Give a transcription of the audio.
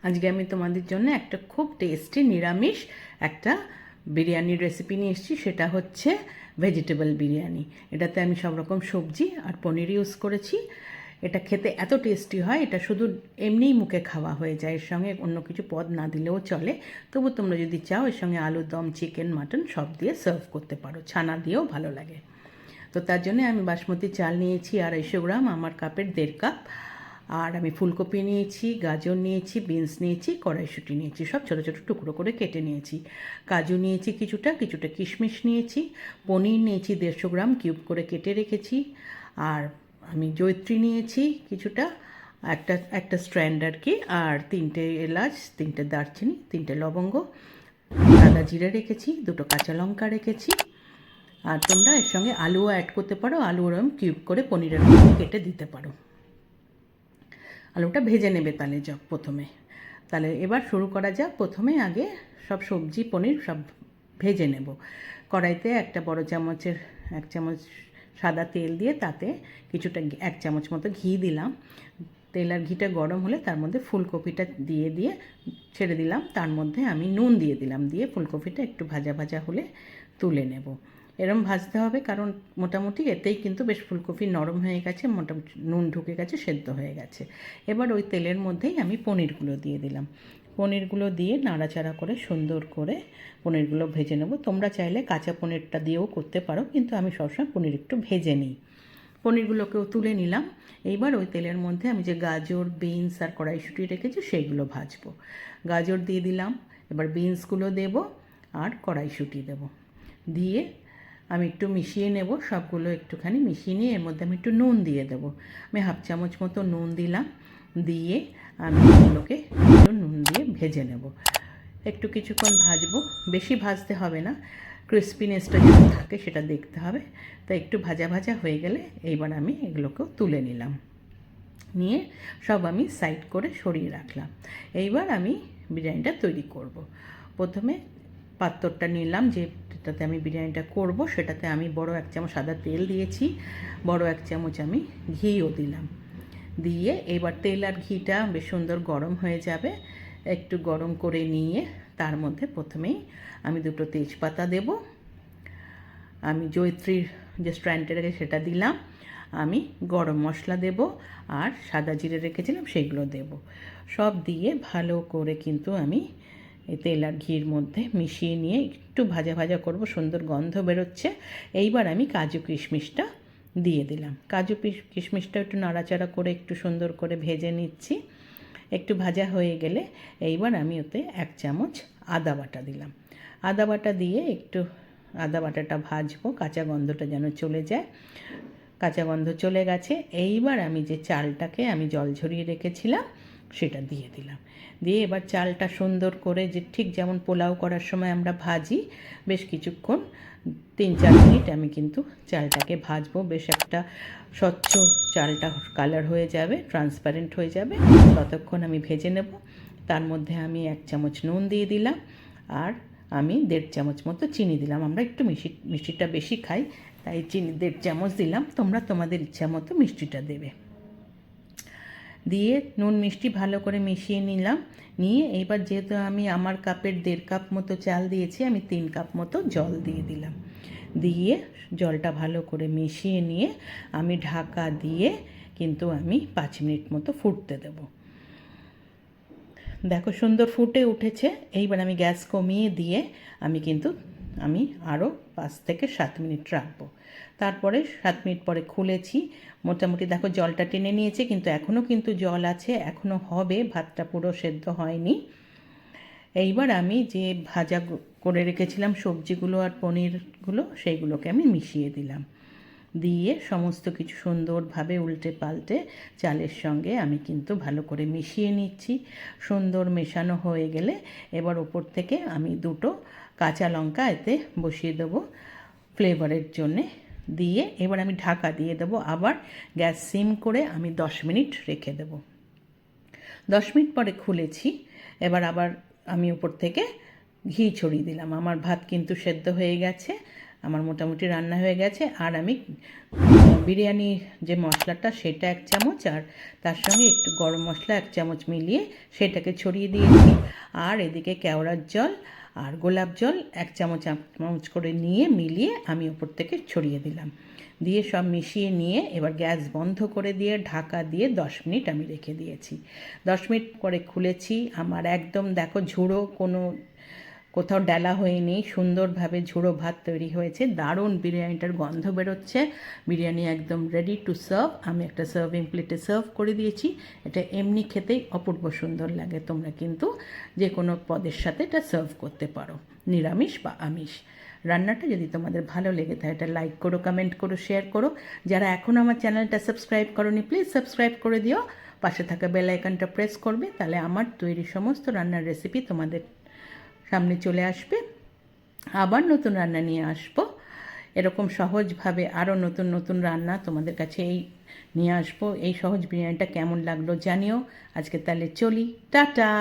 আজকে আমি তোমাদের জন্য একটা খুব টেস্টি নিরামিষ একটা বিরিয়ানির রেসিপি নিয়ে এসেছি। সেটা হচ্ছে ভেজিটেবল বিরিয়ানি। এটাতে আমি সব রকম সবজি আর পনির ইউজ করেছি। এটা খেতে এত টেস্টি হয়, এটা শুধু এমনিই মুখে খাওয়া হয়ে যায়, এর সঙ্গে অন্য কিছু পদ না দিলেও চলে। তবু তোমরা যদি চাও এর সঙ্গে আলুর দম, চিকেন, মাটন সব দিয়ে সার্ভ করতে পারো, ছানা দিয়েও ভালো লাগে। তো তার জন্য আমি বাসমতি চাল নিয়েছি 250 গ্রাম, আমার কাপের 1.5 কাপ। আর আমি ফুলকপি নিয়েছি, গাজর নিয়েছি, বিনস নিয়েছি, কড়াইশুঁটি নিয়েছি, সব ছোটো ছোটো টুকরো করে কেটে নিয়েছি। কাজু নিয়েছি কিছুটা, কিছুটা কিশমিশ নিয়েছি। পনির নিয়েছি 150 গ্রাম, কিউব করে কেটে রেখেছি। আর আমি জয়িত্রী নিয়েছি কিছুটা, একটা একটা স্ট্র্যান্ড আর কি, আর 3টে এলাচ, 3টে দারচিনি, 3টে লবঙ্গ, সাদা জিরে রেখেছি, 2টো কাঁচা লঙ্কা রেখেছি। আর তোমরা এর সঙ্গে আলুও অ্যাড করতে পারো, আলু ওরম কিউব করে পনিরের মধ্যে কেটে দিতে পারো। আলুটা ভেজে নেবে তাহলে প্রথমে। তাহলে এবার শুরু করা যাক। প্রথমে আগে সব সবজি পনির সব ভেজে নেব। কড়াইতে একটা বড় চামচের 1 চামচ সাদা তেল দিয়ে তাতে কিছুটা 1 চামচ মতো ঘি দিলাম। তেল আর ঘিটা গরম হলে তার মধ্যে ফুলকপিটা দিয়ে ছেড়ে দিলাম। তার মধ্যে আমি নুন দিয়ে দিলাম, দিয়ে ফুলকপিটা একটু ভাজা ভাজা হলে তুলে নেব। এরম ভাজতে হবে, কারণ মোটামুটি এতেই কিন্তু বেশ ফুলকপি নরম হয়ে গেছে, মোটামুটি নুন ঢুকে গেছে, সেদ্ধ হয়ে গেছে। এবার ওই তেলের মধ্যেই আমি পনিরগুলো দিয়ে দিলাম। পনিরগুলো দিয়ে নাড়াচাড়া করে সুন্দর করে পনিরগুলো ভেজে নেব। তোমরা চাইলে কাঁচা পনিরটা দিয়েও করতে পারো, কিন্তু আমি সবসময় পনির একটু ভেজে নিই। পনিরগুলোকেও তুলে নিলাম। এইবার ওই তেলের মধ্যে আমি যে গাজর, বিনস আর কড়াইশুঁটি রেখেছি সেগুলো ভাজবো। গাজর দিয়ে দিলাম, এবার বিনসগুলো দেব আর কড়াইশুঁটি দেব। দিয়ে আমি একটু মিশিয়ে নেব, সবগুলো একটুখানি মিশিয়ে নিয়ে এর মধ্যে আমি একটু নুন দিয়ে দেবো। আমি 1/2 চামচ মতো নুন দিলাম, দিয়ে আমি এগুলোকে একটু নুন দিয়ে ভেজে নেব। একটু কিছুক্ষণ ভাজবো, বেশি ভাজতে হবে না, ক্রিস্পিনেসটা যদি থাকে সেটা দেখতে হবে। তাই একটু ভাজা ভাজা হয়ে গেলে এইবার আমি এগুলোকেও তুলে নিলাম, নিয়ে সব আমি সাইড করে সরিয়ে রাখলাম। এইবার আমি বিরিয়ানিটা তৈরি করব। প্রথমে পাত্রটা নিলাম, যেটাতে আমি বিরিয়ানিটা করব, সেটাতে আমি বড় 1 চামচ সাদা তেল দিয়েছি, বড় 1 চামচ আমি ঘিও দিলাম। দিয়ে এবার তেল আর ঘিটা বেশ সুন্দর গরম হয়ে যাবে। একটু গরম করে নিয়ে তার মধ্যে প্রথমেই আমি 2টো তেজপাতা দেব, আমি জয়িত্রীর যে স্ট্র্যান্ডটা রেখে সেটা দিলাম, আমি গরম মশলা দেব, আর সাদা জিরে রেখেছিলাম সেগুলো দেব। সব দিয়ে ভালো করে কিন্তু আমি এই তেল আর ঘির মধ্যে মিশিয়ে নিয়ে একটু ভাজা ভাজা করব, সুন্দর গন্ধ বেরোচ্ছে। এইবার আমি কাজু কিশমিশটা দিয়ে দিলাম। কাজু কিশমিশটা একটু নাড়াচাড়া করে একটু সুন্দর করে ভেজে নিচ্ছি। একটু ভাজা হয়ে গেলে এইবার আমি ওতে 1 চামচ আদা বাটা দিলাম। আদা বাটা দিয়ে একটু আদা বাটাটা ভাজবো, কাঁচা গন্ধটা যেন চলে যায়। কাঁচা গন্ধ চলে গেছে। এইবার আমি যে চালটাকে আমি জল ঝরিয়ে রেখেছিলাম সেটা দিয়ে দিলাম। দিয়ে এবার চালটা সুন্দর করে, যে ঠিক যেমন পোলাও করার সময় আমরা ভাজি, বেশ কিছুক্ষণ 3-4 মিনিট আমি কিন্তু চালটাকে ভাজবো। বেশ একটা স্বচ্ছ চালটা কালার হয়ে যাবে, ট্রান্সপারেন্ট হয়ে যাবে, ততক্ষণ আমি ভেজে নেব। তার মধ্যে আমি 1 চামচ নুন দিয়ে দিলাম, আর আমি 1.5 চামচ মতো চিনি দিলাম। আমরা একটু মিষ্টিটা বেশি খাই, তাই চিনি 1.5 চামচ দিলাম। তোমরা তোমাদের ইচ্ছা মতো মিষ্টিটা দেবে। দিয়ে নুন মিষ্টি ভালো করে মিশিয়ে নিলাম। নিয়ে এইবার যেহেতু আমি আমার কাপের 1.5 কাপ মতো চাল দিয়েছি, আমি 3 কাপ মতো জল দিয়ে দিলাম। দিয়ে জলটা ভালো করে মিশিয়ে নিয়ে আমি ঢাকা দিয়ে কিন্তু আমি 5 মিনিট মতো ফুটতে দেব। দেখো সুন্দর ফুটে উঠেছে। এইবার আমি গ্যাস কমিয়ে দিয়ে আমি আরও 5 থেকে 7 মিনিট রাখবো। তারপরে 7 মিনিট পরে খুলেছি। মোটামুটি দেখো জলটা টেনে নিয়েছে, কিন্তু এখনও কিন্তু জল আছে, এখনও হবে, ভাতটা পুরো সেদ্ধ হয়নি। এইবার আমি যে ভাজা করে রেখেছিলাম সবজিগুলো আর পনিরগুলো, সেইগুলোকে আমি মিশিয়ে দিলাম। দিয়ে সমস্ত কিছু সুন্দরভাবে উল্টে পাল্টে চালের সঙ্গে আমি কিন্তু ভালো করে মিশিয়ে নিচ্ছি। সুন্দর মেশানো হয়ে গেলে এবার ওপর থেকে আমি 2টো কাঁচা লঙ্কা এতে বসিয়ে দেবো ফ্লেভারের জন্যে। দিয়ে এবার আমি ঢাকা দিয়ে দেবো, আবার গ্যাস সিম করে আমি 10 মিনিট রেখে দেবো। 10 মিনিট পরে খুলেছি। আবার আমি উপর থেকে ঘি ছড়িয়ে দিলাম। আমার ভাত কিন্তু সেদ্ধ হয়ে গেছে, আমার মোটামুটি রান্না হয়ে গেছে। আর আমি বিরিয়ানি যে মশলাটা সেটা 1 চামচ, আর তার সঙ্গে একটু গরম মশলা 1 চামচ মিলিয়ে সেটাকে ছড়িয়ে দিয়েছি। আর এদিকে কেওড়ার জল আর গোলাপ জল 1 চামচ করে নিয়ে মিলিয়ে আমি ওপর থেকে ছড়িয়ে দিলাম। দিয়ে সব মিশিয়ে নিয়ে এবার গ্যাস বন্ধ করে দিয়ে ঢাকা দিয়ে 10 মিনিট আমি রেখে দিয়েছি। 10 মিনিট পরে খুলেছি, আমার একদম দেখো ঝুড়ো, কোনো কোথাও ডালা হয়নি, সুন্দরভাবে ঝুড়ো ভাত তৈরি হয়েছে। দারুণ বিরিয়ানিটার গন্ধ বেরোচ্ছে। বিরিয়ানি একদম রেডি টু সার্ভ। আমি একটা সার্ভিং প্লেটে সার্ভ করে দিয়েছি। এটা এমনি খেতেই অপূর্ব সুন্দর লাগে। তোমরা কিন্তু যে কোনো পদের সাথে এটা সার্ভ করতে পারো, নিরামিষ বা আমিষ। রান্নাটা যদি তোমাদের ভালো লেগে থাকে এটা লাইক করো, কমেন্ট করো, শেয়ার করো। যারা এখনও আমার চ্যানেলটা সাবস্ক্রাইব করোনি প্লিজ সাবস্ক্রাইব করে দিও। পাশে থাকা বেল আইকনটা প্রেস করবে, তাহলে আমার তৈরি সমস্ত রান্নার রেসিপি তোমাদের সামনে চলে আসবে। আবার নতুন রান্না নিয়ে আসবো, এরকম সহজভাবে আরও নতুন নতুন রান্না তোমাদের কাছে নিয়ে আসবো। এই সহজ বিরিয়ানিটা কেমন লাগলো জানিও। আজকে তাহলে চলি, টাটা।